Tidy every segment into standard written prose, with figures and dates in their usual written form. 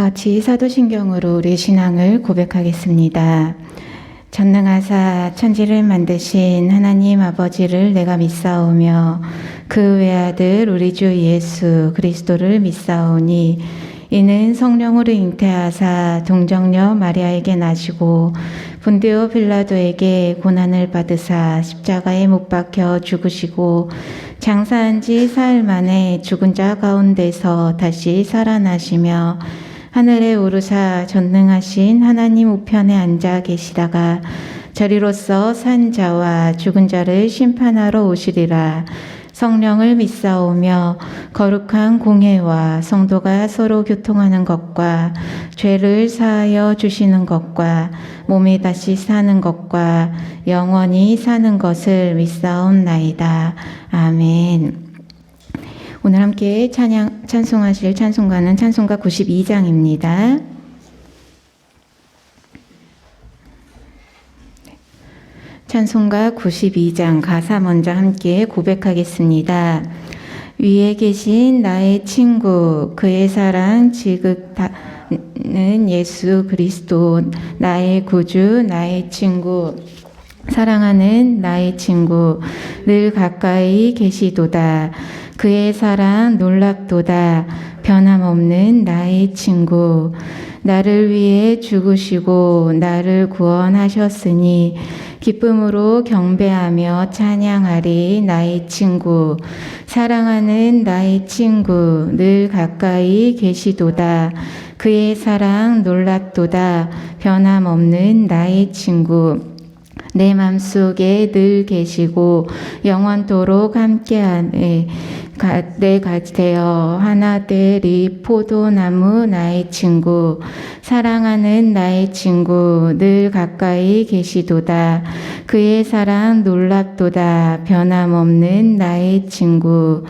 다 같이 사도신경으로 우리 신앙을 고백하겠습니다. 전능하사 천지를 만드신 하나님 아버지를 내가 믿사오며 그 외아들 우리 주 예수 그리스도를 믿사오니 이는 성령으로 잉태하사 동정녀 마리아에게 나시고 본디오 빌라도에게 고난을 받으사 십자가에 못 박혀 죽으시고 장사한 지 사흘 만에 죽은 자 가운데서 다시 살아나시며 하늘에 오르사 전능하신 하나님 우편에 앉아 계시다가 저리로서 산 자와 죽은 자를 심판하러 오시리라. 성령을 믿사오며 거룩한 공회와 성도가 서로 교통하는 것과 죄를 사하여 주시는 것과 몸이 다시 사는 것과 영원히 사는 것을 믿사옵나이다. 아멘. 오늘 함께 찬송하실 찬송가는 찬송가 92장입니다. 찬송가 92장 가사 먼저 함께 고백하겠습니다. 위에 계신 나의 친구 그의 사랑 지극다는 예수 그리스도 나의 구주 나의 친구 사랑하는 나의 친구 늘 가까이 계시도다. 그의 사랑 놀랍도다. 변함없는 나의 친구 나를 위해 죽으시고 나를 구원하셨으니 기쁨으로 경배하며 찬양하리. 나의 친구 사랑하는 나의 친구 늘 가까이 계시도다. 그의 사랑 놀랍도다. 변함없는 나의 친구 내 맘속에 늘 계시고 영원토록 함께하네. 내 곁에여 하나 되리 포도나무 나의 친구 사랑하는 나의 친구 늘 가까이 계시도다. 그의 사랑 놀랍도다. 변함없는 나의 친구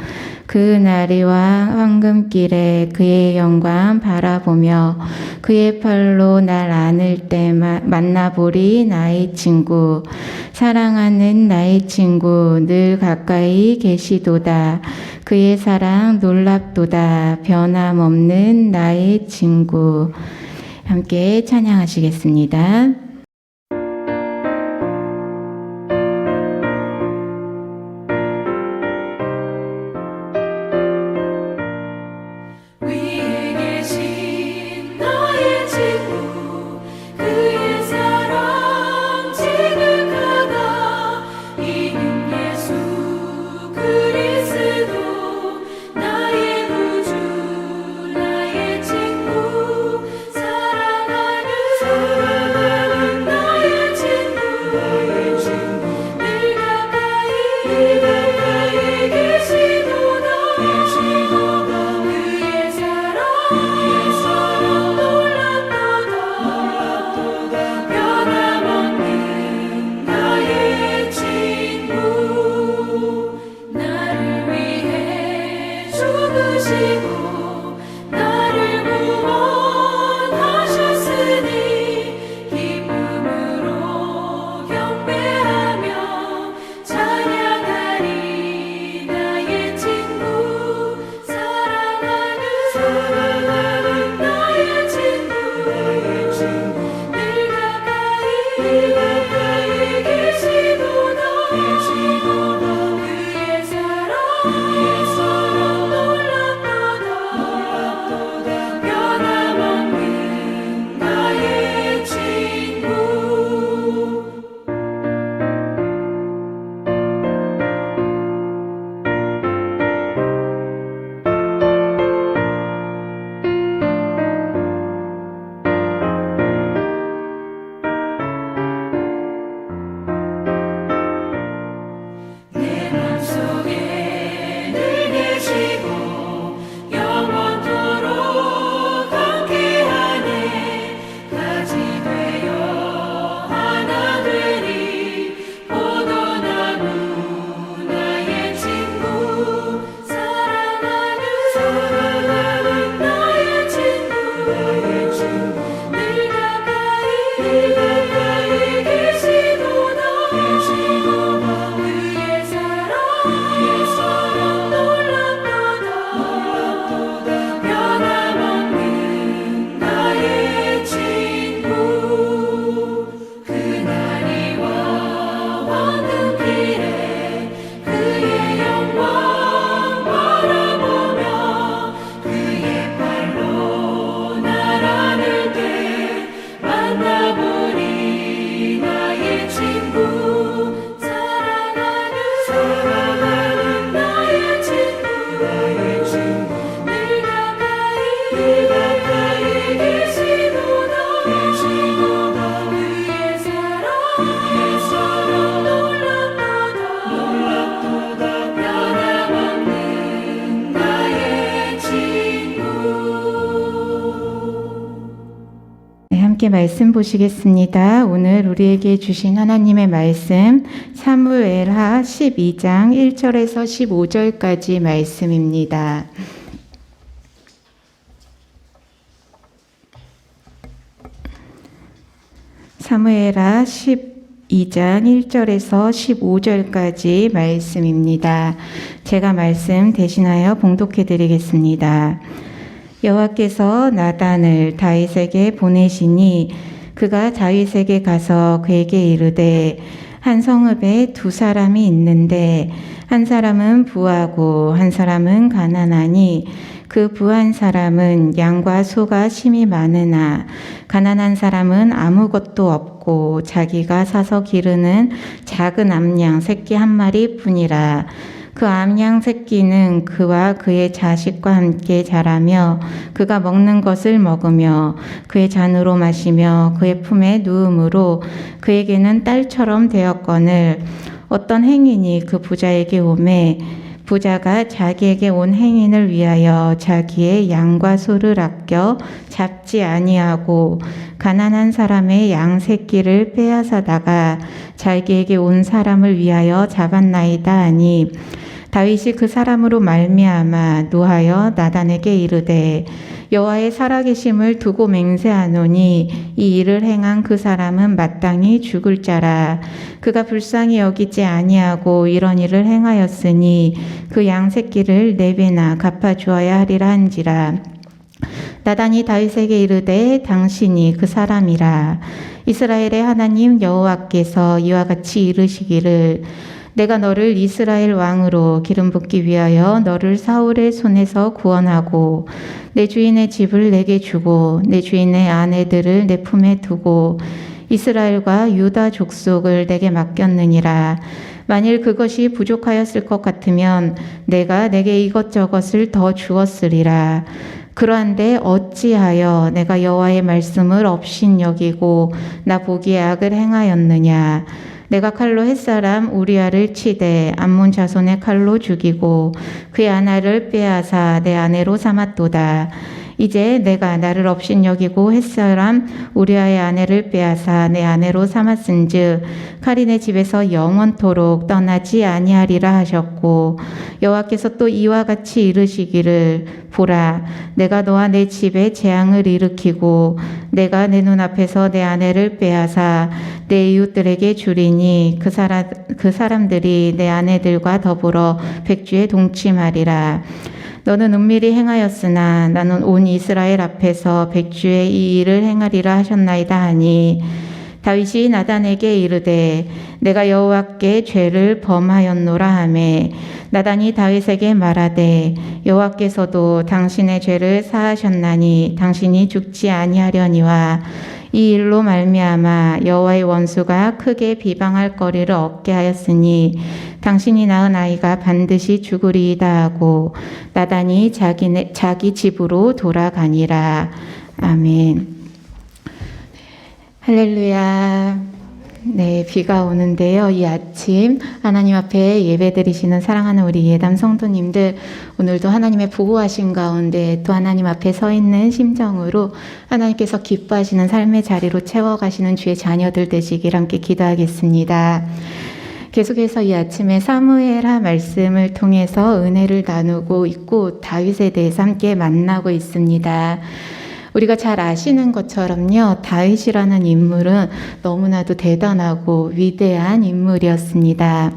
그 나리와 황금길에 그의 영광 바라보며 그의 팔로 날 안을 때 만나보리. 나의 친구 사랑하는 나의 친구 늘 가까이 계시도다. 그의 사랑 놀랍도다. 변함없는 나의 친구. 함께 찬양하시겠습니다. 함께 말씀 보시겠습니다. 오늘 우리에게 주신 하나님의 말씀 사무엘하 12장 1절에서 15절까지 말씀입니다. 사무엘하 12장 1절에서 15절까지 말씀입니다. 제가 말씀 대신하여 봉독해 드리겠습니다. 여호와께서 나단을 다윗에게 보내시니 그가 다윗에게 가서 그에게 이르되 한 성읍에 두 사람이 있는데 한 사람은 부하고 한 사람은 가난하니 그 부한 사람은 양과 소가 심히 많으나 가난한 사람은 아무것도 없고 자기가 사서 기르는 작은 암양 새끼 한 마리뿐이라. 그 암양 새끼는 그와 그의 자식과 함께 자라며 그가 먹는 것을 먹으며 그의 잔으로 마시며 그의 품에 누움으로 그에게는 딸처럼 되었거늘 어떤 행인이 그 부자에게 오매 부자가 자기에게 온 행인을 위하여 자기의 양과 소를 아껴 잡지 아니하고 가난한 사람의 양 새끼를 빼앗아다가 자기에게 온 사람을 위하여 잡았나이다 하니 다윗이 그 사람으로 말미암아 노하여 나단에게 이르되 여호와의 살아계심을 두고 맹세하노니 이 일을 행한 그 사람은 마땅히 죽을 자라. 그가 불쌍히 여기지 아니하고 이런 일을 행하였으니 그 양 새끼를 4배나 갚아주어야 하리라 한지라. 나단이 다윗에게 이르되 당신이 그 사람이라. 이스라엘의 하나님 여호와께서 이와 같이 이르시기를 내가 너를 이스라엘 왕으로 기름 붓기 위하여 너를 사울의 손에서 구원하고 내 주인의 집을 내게 주고 내 주인의 아내들을 내 품에 두고 이스라엘과 유다 족속을 내게 맡겼느니라. 만일 그것이 부족하였을 것 같으면 내가 내게 이것저것을 더 주었으리라. 그러한데 어찌하여 내가 여호와의 말씀을 업신여기고 나 보기에 악을 행하였느냐. 내가 칼로 햇사람 우리아를 치되 암몬 자손의 칼로 죽이고 그의 아내를 빼앗아 내 아내로 삼았도다. 이제 내가 나를 업신여기고 햇사람 우리아의 아내를 빼앗아 내 아내로 삼았은즉 칼이 내 집에서 영원토록 떠나지 아니하리라 하셨고 여호와께서 또 이와 같이 이르시기를 보라 내가 너와 내 집에 재앙을 일으키고 내가 내 눈앞에서 내 아내를 빼앗아 내 이웃들에게 주리니 그 사람들이 내 아내들과 더불어 백주에 동침하리라. 너는 은밀히 행하였으나 나는 온 이스라엘 앞에서 백주에 이 일을 행하리라 하셨나이다 하니 다윗이 나단에게 이르되 내가 여호와께 죄를 범하였노라 하매 나단이 다윗에게 말하되 여호와께서도 당신의 죄를 사하셨나니 당신이 죽지 아니하려니와 이 일로 말미암아 여호와의 원수가 크게 비방할 거리를 얻게 하였으니 당신이 낳은 아이가 반드시 죽으리이다 하고 나단이 자기 집으로 돌아가니라. 아멘. 할렐루야. 네, 비가 오는데요. 이 아침 하나님 앞에 예배드리시는 사랑하는 우리 예담 성도님들, 오늘도 하나님의 보호하심 가운데 또 하나님 앞에 서 있는 심정으로 하나님께서 기뻐하시는 삶의 자리로 채워가시는 주의 자녀들 되시길 함께 기도하겠습니다. 계속해서 이 아침에 사무엘하 말씀을 통해서 은혜를 나누고 있고 다윗에 대해서 함께 만나고 있습니다. 우리가 잘 아시는 것처럼요, 다윗이라는 인물은 너무나도 대단하고 위대한 인물이었습니다.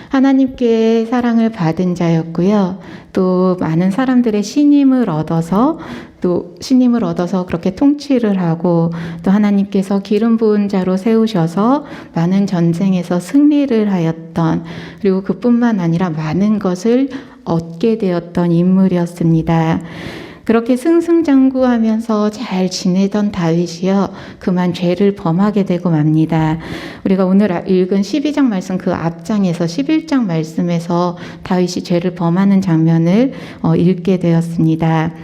하나님께 사랑을 받은 자였고요. 또 많은 사람들의 신임을 얻어서 그렇게 통치를 하고 또 하나님께서 기름 부은 자로 세우셔서 많은 전쟁에서 승리를 하였던, 그리고 그뿐만 아니라 많은 것을 얻게 되었던 인물이었습니다. 그렇게 승승장구하면서 잘 지내던 다윗이요, 그만 죄를 범하게 되고 맙니다. 우리가 오늘 읽은 12장 말씀 그 앞장에서 11장 말씀에서 다윗이 죄를 범하는 장면을 읽게 되었습니다.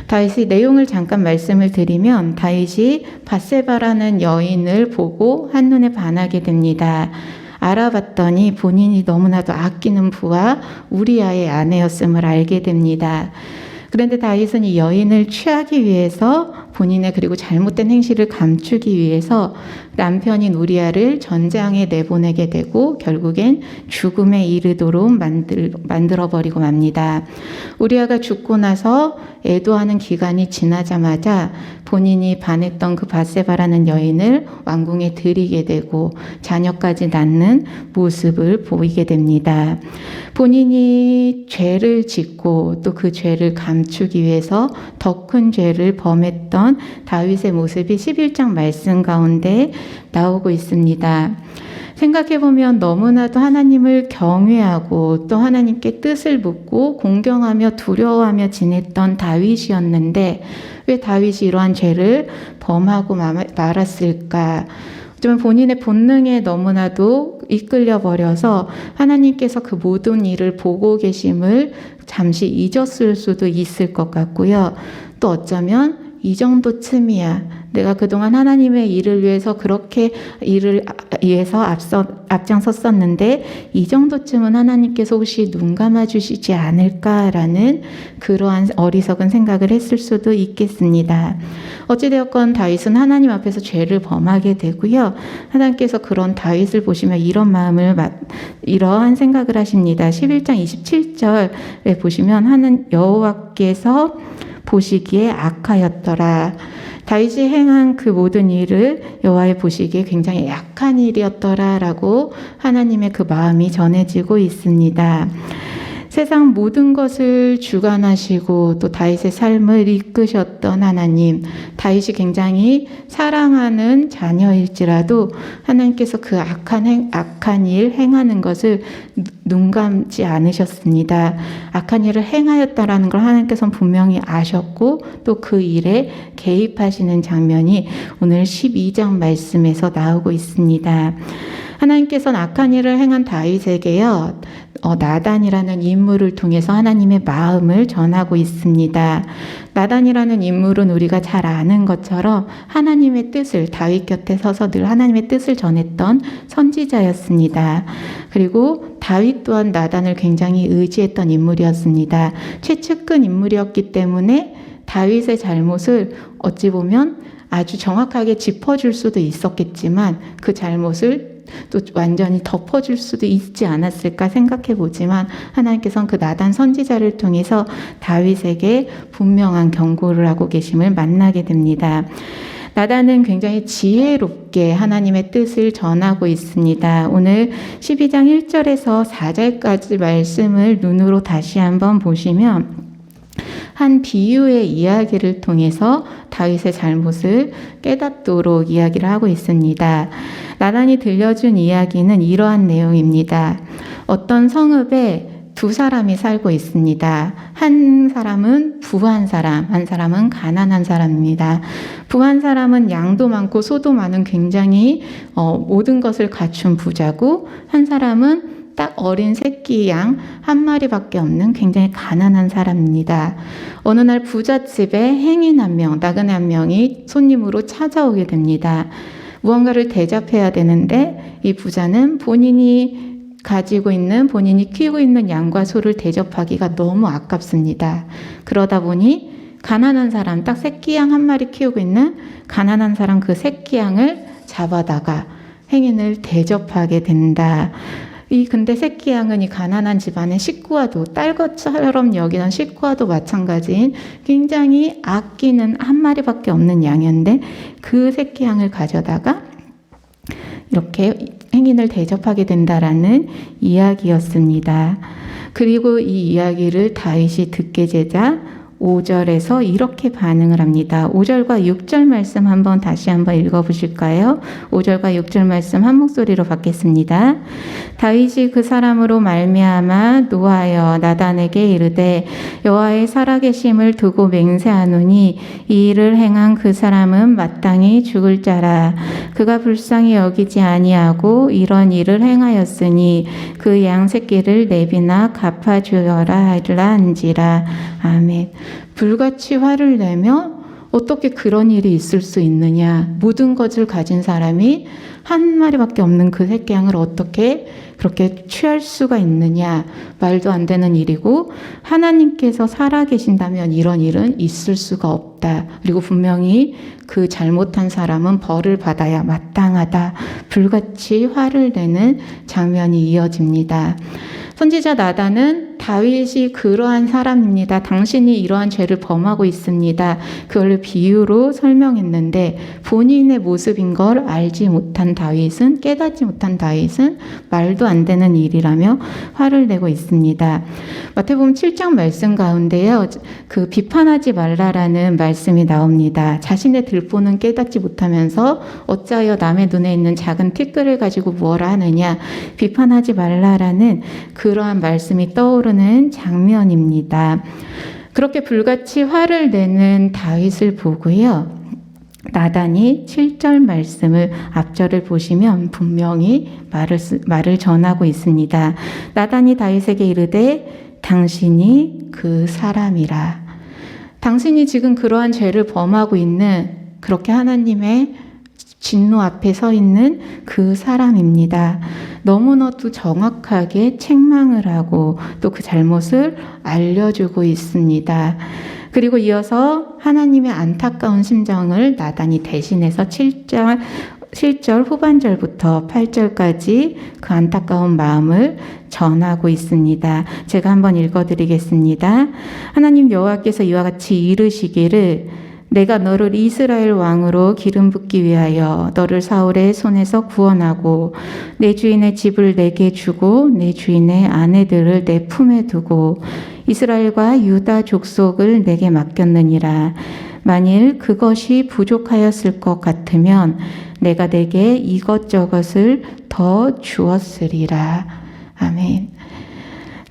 다윗의 내용을 잠깐 말씀을 드리면, 다윗이 밧세바라는 여인을 보고 한눈에 반하게 됩니다. 알아봤더니 본인이 너무나도 아끼는 부하 우리아의 아내였음을 알게 됩니다. 그런데 다윗은 이 여인을 취하기 위해서 본인의 그리고 잘못된 행실을 감추기 위해서 남편인 우리아를 전장에 내보내게 되고 결국엔 죽음에 이르도록 만들어버리고 맙니다. 우리아가 죽고 나서 애도하는 기간이 지나자마자 본인이 반했던 그 밧세바라는 여인을 왕궁에 들이게 되고 자녀까지 낳는 모습을 보이게 됩니다. 본인이 죄를 짓고 또 그 죄를 감추기 위해서 더 큰 죄를 범했던 다윗의 모습이 11장 말씀 가운데 나오고 있습니다. 생각해보면 너무나도 하나님을 경외하고 또 하나님께 뜻을 묻고 공경하며 두려워하며 지냈던 다윗이었는데 왜 다윗이 이러한 죄를 범하고 말았을까? 좀 본인의 본능에 너무나도 이끌려 버려서 하나님께서 그 모든 일을 보고 계심을 잠시 잊었을 수도 있을 것 같고요. 또 어쩌면 이 정도쯤이야. 내가 그동안 하나님의 일을 위해서 그렇게 일을 위해서 앞장섰었는데 이 정도쯤은 하나님께서 혹시 눈 감아주시지 않을까라는 그러한 어리석은 생각을 했을 수도 있겠습니다. 어찌되었건 다윗은 하나님 앞에서 죄를 범하게 되고요. 하나님께서 그런 다윗을 보시며 이러한 생각을 하십니다. 11장 27절에 보시면 여호와께서 보시기에 악하였더라. 다윗이 행한 그 모든 일을 여호와의 보시기에 굉장히 약한 일이었더라라고 하나님의 그 마음이 전해지고 있습니다. 세상 모든 것을 주관하시고 또 다윗의 삶을 이끄셨던 하나님, 다윗이 굉장히 사랑하는 자녀일지라도 하나님께서 그 악한 일 행하는 것을 눈 감지 않으셨습니다. 악한 일을 행하였다라는 걸 하나님께서는 분명히 아셨고 또 그 일에 개입하시는 장면이 오늘 12장 말씀에서 나오고 있습니다. 하나님께서는 악한 일을 행한 다윗에게요, 나단이라는 인물을 통해서 하나님의 마음을 전하고 있습니다. 나단이라는 인물은 우리가 잘 아는 것처럼 하나님의 뜻을 다윗 곁에 서서 늘 하나님의 뜻을 전했던 선지자였습니다. 그리고 다윗 또한 나단을 굉장히 의지했던 인물이었습니다. 최측근 인물이었기 때문에 다윗의 잘못을 어찌 보면 아주 정확하게 짚어줄 수도 있었겠지만 그 잘못을 또 완전히 덮어줄 수도 있지 않았을까 생각해 보지만 하나님께서는 그 나단 선지자를 통해서 다윗에게 분명한 경고를 하고 계심을 만나게 됩니다. 나단은 굉장히 지혜롭게 하나님의 뜻을 전하고 있습니다. 오늘 12장 1절에서 4절까지 말씀을 눈으로 다시 한번 보시면 한 비유의 이야기를 통해서 다윗의 잘못을 깨닫도록 이야기를 하고 있습니다. 나단이 들려준 이야기는 이러한 내용입니다. 어떤 성읍에 두 사람이 살고 있습니다. 한 사람은 부한 사람, 한 사람은 가난한 사람입니다. 부한 사람은 양도 많고 소도 많은 굉장히 모든 것을 갖춘 부자고, 한 사람은 딱 어린 새끼 양 한 마리밖에 없는 굉장히 가난한 사람입니다. 어느 날 부잣집에 행인 한 명, 나그네 한 명이 손님으로 찾아오게 됩니다. 무언가를 대접해야 되는데 이 부자는 본인이 키우고 있는 양과 소를 대접하기가 너무 아깝습니다. 그러다 보니 가난한 사람, 딱 새끼 양 한 마리 키우고 있는 가난한 사람 그 새끼 양을 잡아다가 행인을 대접하게 된다. 근데 새끼 양은 이 가난한 집안의 식구와도, 딸것처럼 여기던 식구와도 마찬가지인 굉장히 아끼는 한 마리밖에 없는 양이었는데 그 새끼 양을 가져다가 이렇게 행인을 대접하게 된다라는 이야기였습니다. 그리고 이 이야기를 다윗이 듣게 되자 5절에서 이렇게 반응을 합니다. 5절과 6절 말씀 다시 한번 읽어보실까요? 5절과 6절 말씀 한 목소리로 받겠습니다. 다윗이 그 사람으로 말미암아 노하여 나단에게 이르되 여호와의 살아계심을 두고 맹세하노니 이 일을 행한 그 사람은 마땅히 죽을 자라. 그가 불쌍히 여기지 아니하고 이런 일을 행하였으니 그 양 새끼를 내비나 갚아주어라 하라 한지라. 아멘. 불같이 화를 내며 어떻게 그런 일이 있을 수 있느냐? 모든 것을 가진 사람이 한 마리밖에 없는 그 새끼 양을 어떻게 그렇게 취할 수가 있느냐? 말도 안 되는 일이고, 하나님께서 살아계신다면 이런 일은 있을 수가 없다. 그리고 분명히 그 잘못한 사람은 벌을 받아야 마땅하다. 불같이 화를 내는 장면이 이어집니다. 선지자 나단은 다윗이 그러한 사람입니다. 당신이 이러한 죄를 범하고 있습니다. 그걸 비유로 설명했는데 본인의 모습인 걸 알지 못한 다윗은, 깨닫지 못한 다윗은 말도 안 되는 일이라며 화를 내고 있습니다. 마태복음 7장 말씀 가운데요, 그 비판하지 말라라는 말씀이 나옵니다. 자신의 들보는 깨닫지 못하면서 어찌하여 남의 눈에 있는 작은 티끌을 가지고 무엇라 하느냐, 비판하지 말라라는 그러한 말씀이 떠오르는 장면입니다. 그렇게 불같이 화를 내는 다윗을 보고요, 나단이 7절 말씀을 앞절을 보시면 분명히 말을 전하고 있습니다. 나단이 다윗에게 이르되 당신이 그 사람이라. 당신이 지금 그러한 죄를 범하고 있는, 그렇게 하나님의 진노 앞에 서 있는 그 사람입니다. 너무나도 정확하게 책망을 하고 또 그 잘못을 알려주고 있습니다. 그리고 이어서 하나님의 안타까운 심정을 나단이 대신해서 7절 후반절부터 8절까지 그 안타까운 마음을 전하고 있습니다. 제가 한번 읽어드리겠습니다. 하나님 여호와께서 이와 같이 이르시기를 내가 너를 이스라엘 왕으로 기름 붓기 위하여 너를 사울의 손에서 구원하고 내 주인의 집을 내게 주고 내 주인의 아내들을 내 품에 두고 이스라엘과 유다 족속을 내게 맡겼느니라. 만일 그것이 부족하였을 것 같으면 내가 내게 이것저것을 더 주었으리라. 아멘.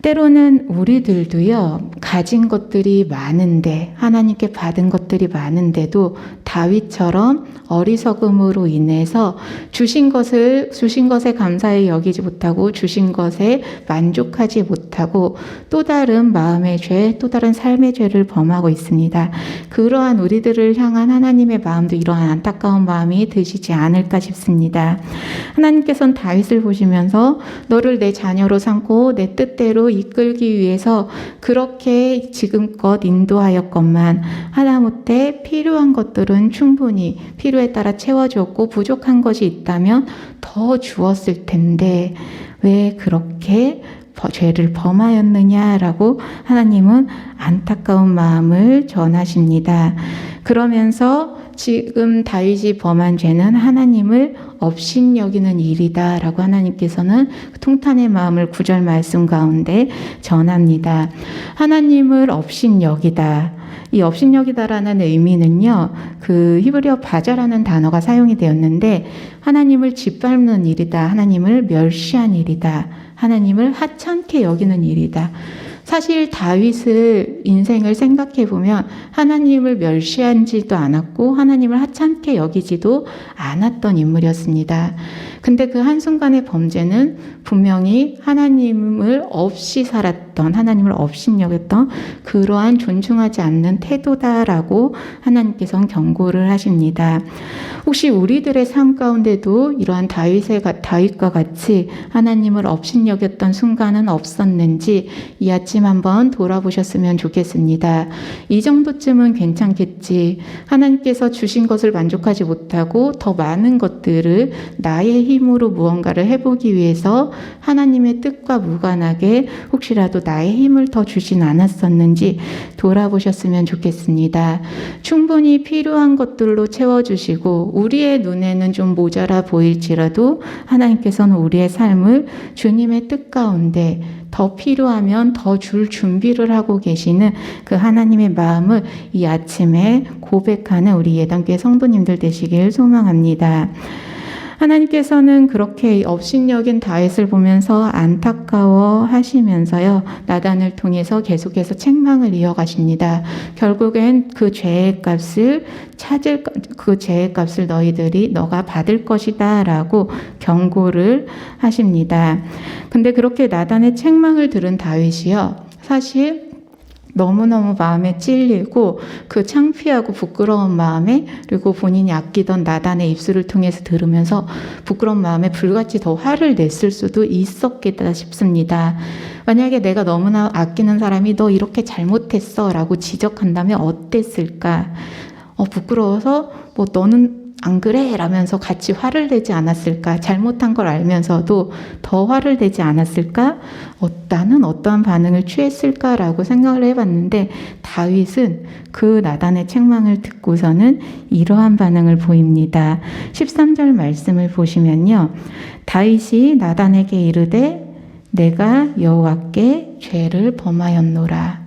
때로는 우리들도요, 가진 것들이 많은데, 하나님께 받은 것들이 많은데도 다윗처럼 어리석음으로 인해서 주신 것에 감사히 여기지 못하고 주신 것에 만족하지 못하고 또 다른 마음의 죄, 또 다른 삶의 죄를 범하고 있습니다. 그러한 우리들을 향한 하나님의 마음도 이러한 안타까운 마음이 드시지 않을까 싶습니다. 하나님께서는 다윗을 보시면서 너를 내 자녀로 삼고 내 뜻대로 이끌기 위해서 그렇게 지금껏 인도하였건만 하다못해 필요한 것들은 충분히 필요에 따라 채워줬고 부족한 것이 있다면 더 주었을 텐데 왜 그렇게 죄를 범하였느냐라고 하나님은 안타까운 마음을 전하십니다. 그러면서 지금 다윗이 범한 죄는 하나님을 업신여기는 일이다라고 하나님께서는 통탄의 마음을 9절 말씀 가운데 전합니다. 하나님을 업신여기다. 이 업신여기다라는 의미는요, 그 히브리어 바자라는 단어가 사용이 되었는데 하나님을 짓밟는 일이다, 하나님을 멸시한 일이다, 하나님을 하찮게 여기는 일이다. 사실 다윗의 인생을 생각해 보면 하나님을 멸시하지도 않았고 하나님을 하찮게 여기지도 않았던 인물이었습니다. 근데 그 한순간의 범죄는 분명히 하나님을 없이 살았던, 하나님을 없이 여겼던 그러한 존중하지 않는 태도다라고 하나님께서는 경고를 하십니다. 혹시 우리들의 삶 가운데도 이러한 다윗과 같이 하나님을 없이 여겼던 순간은 없었는지 이 아침 한번 돌아보셨으면 좋겠습니다. 이 정도쯤은 괜찮겠지. 하나님께서 주신 것을 만족하지 못하고 더 많은 것들을 나의 힘으로 무언가를 해보기 위해서 하나님의 뜻과 무관하게 혹시라도 나의 힘을 더 주진 않았었는지 돌아보셨으면 좋겠습니다. 충분히 필요한 것들로 채워주시고 우리의 눈에는 좀 모자라 보일지라도 하나님께서는 우리의 삶을 주님의 뜻 가운데 더 필요하면 더 줄 준비를 하고 계시는 그 하나님의 마음을 이 아침에 고백하는 우리 예단교회 성도님들 되시길 소망합니다. 하나님께서는 그렇게 업신여긴 다윗을 보면서 안타까워 하시면서요, 나단을 통해서 계속해서 책망을 이어가십니다. 결국엔 그 죄의 값을 너가 받을 것이다 라고 경고를 하십니다. 근데 그렇게 나단의 책망을 들은 다윗이요, 사실 너무너무 마음에 찔리고 그 창피하고 부끄러운 마음에, 그리고 본인이 아끼던 나단의 입술을 통해서 들으면서 부끄러운 마음에 불같이 더 화를 냈을 수도 있었겠다 싶습니다. 만약에 내가 너무나 아끼는 사람이 너 이렇게 잘못했어 라고 지적한다면 어땠을까? 부끄러워서 뭐 너는 안 그래? 라면서 같이 화를 내지 않았을까? 잘못한 걸 알면서도 더 화를 내지 않았을까? 나는 어떠한 반응을 취했을까? 라고 생각을 해봤는데 다윗은 그 나단의 책망을 듣고서는 이러한 반응을 보입니다. 13절 말씀을 보시면요. 다윗이 나단에게 이르되 내가 여호와께 죄를 범하였노라.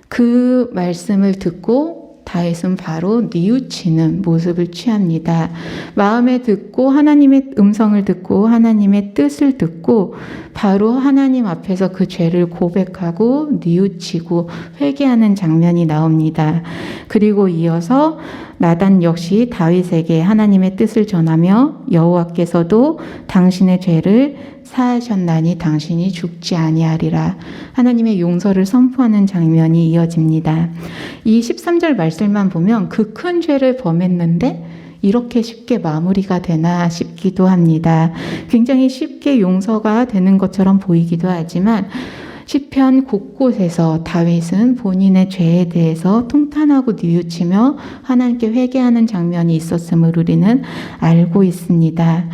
그 말씀을 듣고 다윗은 바로 뉘우치는 모습을 취합니다. 마음에 듣고 하나님의 음성을 듣고 하나님의 뜻을 듣고 바로 하나님 앞에서 그 죄를 고백하고 뉘우치고 회개하는 장면이 나옵니다. 그리고 이어서 나단 역시 다윗에게 하나님의 뜻을 전하며 여호와께서도 당신의 죄를 사하셨나니 당신이 죽지 아니하리라. 하나님의 용서를 선포하는 장면이 이어집니다. 이 13절 말씀만 보면 그 큰 죄를 범했는데 이렇게 쉽게 마무리가 되나 싶기도 합니다. 굉장히 쉽게 용서가 되는 것처럼 보이기도 하지만 시편 곳곳에서 다윗은 본인의 죄에 대해서 통탄하고 뉘우치며 하나님께 회개하는 장면이 있었음을 우리는 알고 있습니다.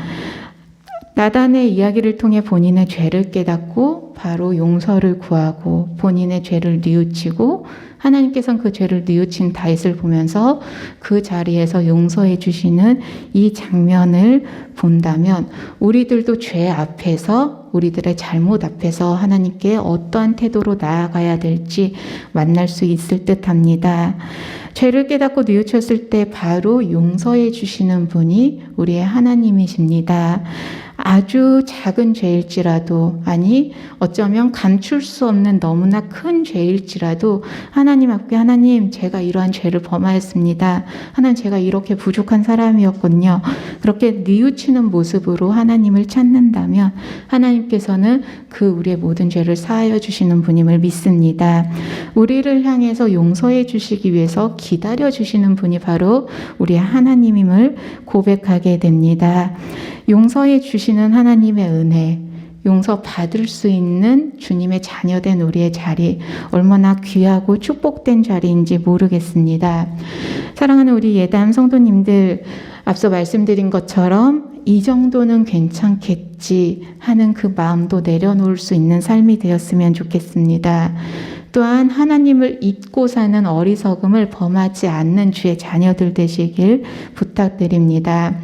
나단의 이야기를 통해 본인의 죄를 깨닫고 바로 용서를 구하고 본인의 죄를 뉘우치고 하나님께서는 그 죄를 뉘우친 다윗을 보면서 그 자리에서 용서해 주시는 이 장면을 본다면 우리들도 죄 앞에서, 우리들의 잘못 앞에서 하나님께 어떠한 태도로 나아가야 될지 만날 수 있을 듯합니다. 죄를 깨닫고 뉘우쳤을 때 바로 용서해 주시는 분이 우리의 하나님이십니다. 아주 작은 죄일지라도, 아니 어쩌면 감출 수 없는 너무나 큰 죄일지라도 하나님 앞에 하나님 제가 이러한 죄를 범하였습니다. 하나님 제가 이렇게 부족한 사람이었군요. 그렇게 뉘우치는 모습으로 하나님을 찾는다면 하나님께서는 그 우리의 모든 죄를 사하여 주시는 분임을 믿습니다. 우리를 향해서 용서해 주시기 위해서 기다려 주시는 분이 바로 우리의 하나님임을 고백하게 됩니다. 용서해 주시는 하나님의 은혜, 용서 받을 수 있는 주님의 자녀된 우리의 자리, 얼마나 귀하고 축복된 자리인지 모르겠습니다. 사랑하는 우리 예담 성도님들, 앞서 말씀드린 것처럼 이 정도는 괜찮겠지 하는 그 마음도 내려놓을 수 있는 삶이 되었으면 좋겠습니다. 또한 하나님을 잊고 사는 어리석음을 범하지 않는 주의 자녀들 되시길 부탁드립니다.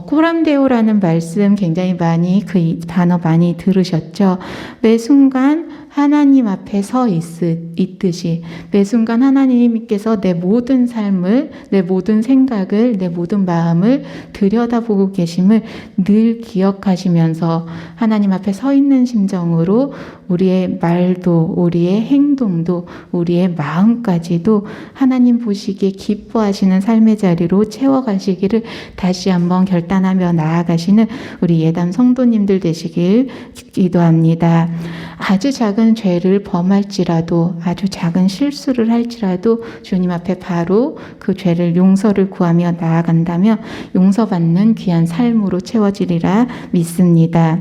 코람데오라는 말씀 굉장히 많이 그 단어 많이 들으셨죠? 매 순간 하나님 앞에 서 있듯이 매 순간 하나님께서 내 모든 삶을, 내 모든 생각을, 내 모든 마음을 들여다보고 계심을 늘 기억하시면서 하나님 앞에 서 있는 심정으로 우리의 말도, 우리의 행동도, 우리의 마음까지도 하나님 보시기에 기뻐하시는 삶의 자리로 채워가시기를 다시 한번 결단하며 나아가시는 우리 예담 성도님들 되시길 기도합니다. 아주 작은 죄를 범할지라도, 아주 작은 실수를 할지라도 주님 앞에 바로 그 죄를 용서를 구하며 나아간다면 용서받는 귀한 삶으로 채워지리라 믿습니다.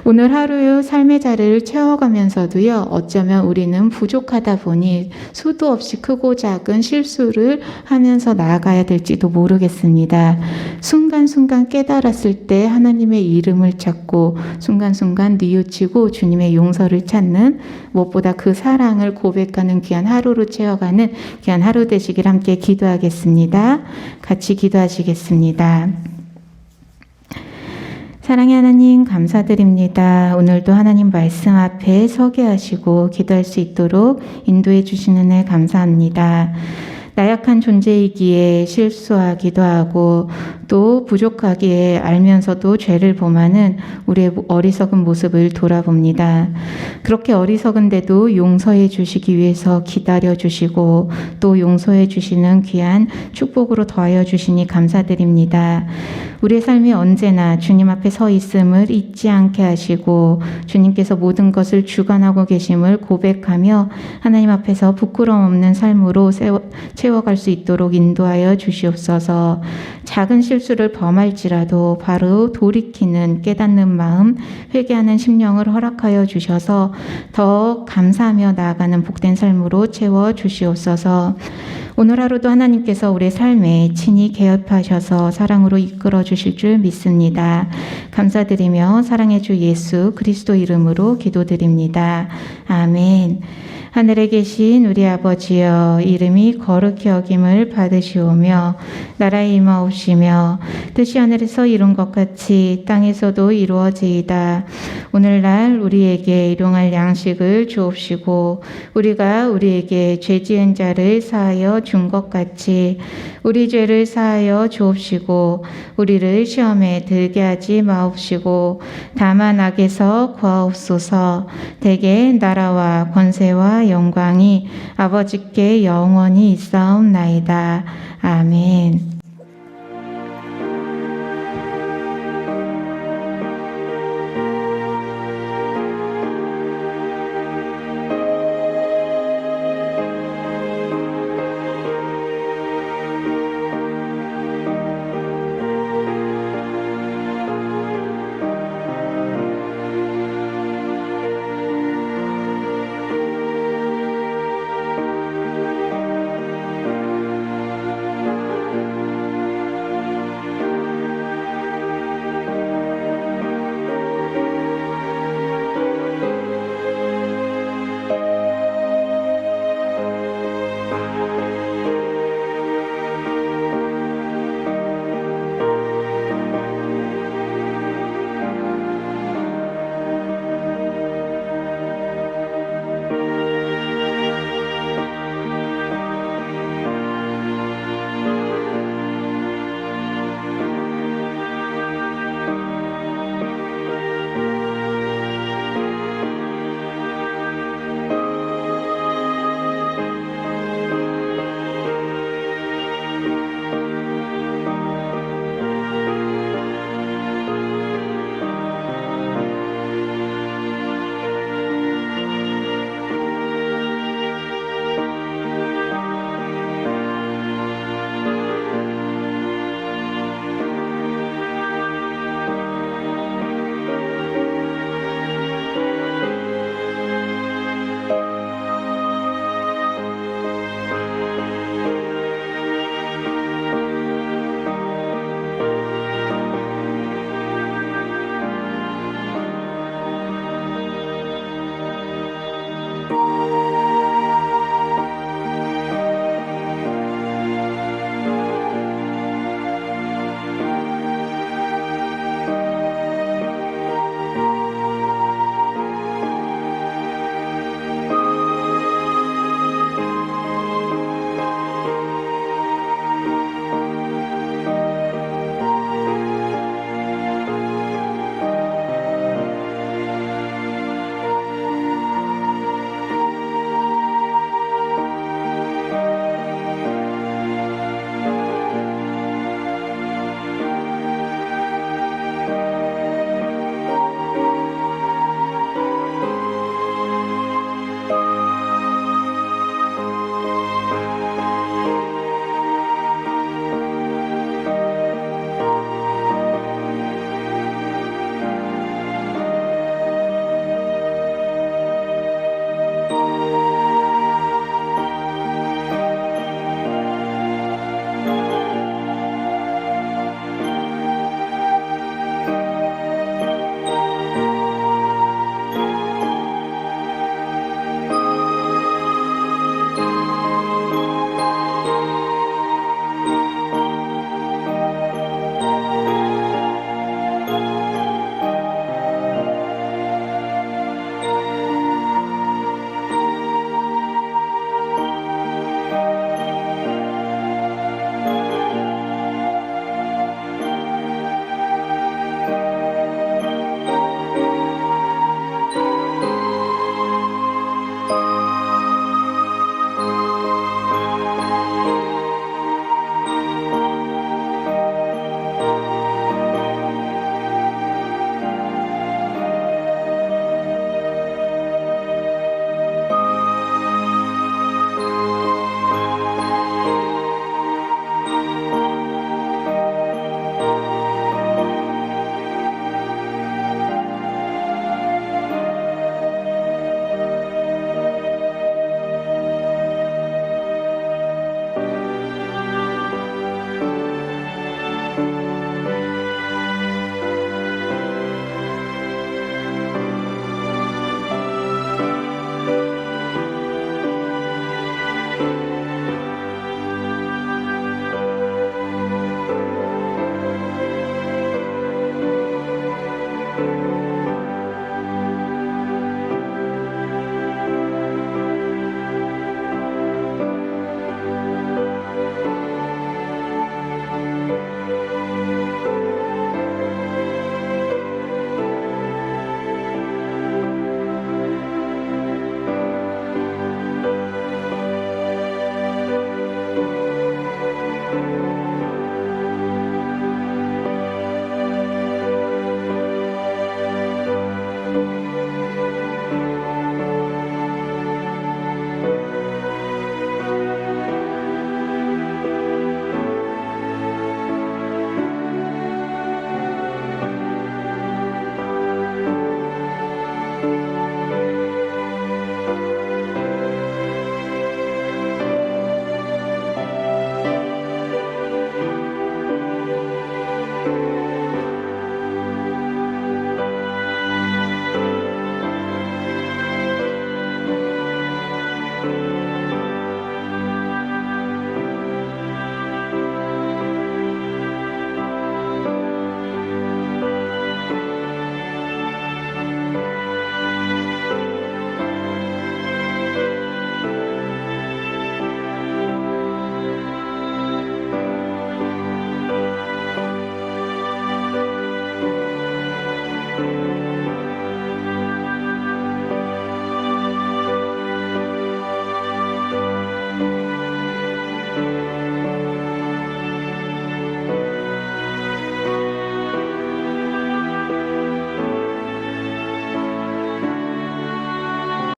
오늘 하루 삶의 자리를 채워가면서도요, 어쩌면 우리는 부족하다 보니 수도 없이 크고 작은 실수를 하면서 나아가야 될지도 모르겠습니다. 순간순간 깨달았을 때 하나님의 이름을 찾고 순간순간 뉘우치고 주님의 용서를 찾는, 무엇보다 그 사랑을 고백하는 귀한 하루로 채워가는 귀한 하루 되시길 함께 기도하겠습니다. 같이 기도하시겠습니다. 사랑의 하나님 감사드립니다. 오늘도 하나님 말씀 앞에 서게 하시고 기도할 수 있도록 인도해 주시는 애 감사합니다. 나약한 존재이기에 실수하기도 하고 또 부족하기에 알면서도 죄를 범하는 우리의 어리석은 모습을 돌아봅니다. 그렇게 어리석은데도 용서해 주시기 위해서 기다려 주시고 또 용서해 주시는 귀한 축복으로 더하여 주시니 감사드립니다. 우리의 삶이 언제나 주님 앞에 서 있음을 잊지 않게 하시고 주님께서 모든 것을 주관하고 계심을 고백하며 하나님 앞에서 부끄러움 없는 삶으로 채워갈 수 있도록 인도하여 주시옵소서. 작은 실수를 범할지라도 바로 돌이키는 깨닫는 마음, 회개하는 심령을 허락하여 주셔서 더 감사하며 나아가는 복된 삶으로 채워 주시옵소서. 오늘 하루도 하나님께서 우리의 삶에 친히 개입하셔서 사랑으로 이끌어 주실 줄 믿습니다. 감사드리며 사랑의 주 예수 그리스도 이름으로 기도드립니다. 아멘. 하늘에 계신 우리 아버지여, 이름이 거룩히 여김을 받으시오며 나라에 임하옵시며 뜻이 하늘에서 이룬 것 같이 땅에서도 이루어지이다. 오늘날 우리에게 일용할 양식을 주옵시고 우리가 우리에게 죄 지은 자를 사하여 준 것 같이 우리 죄를 사하여 주옵시고 우리를 시험에 들게 하지 마옵시고 다만 악에서 구하옵소서. 대개 나라와 권세와 영광이 아버지께 영원히 있사옵나이다. 아멘.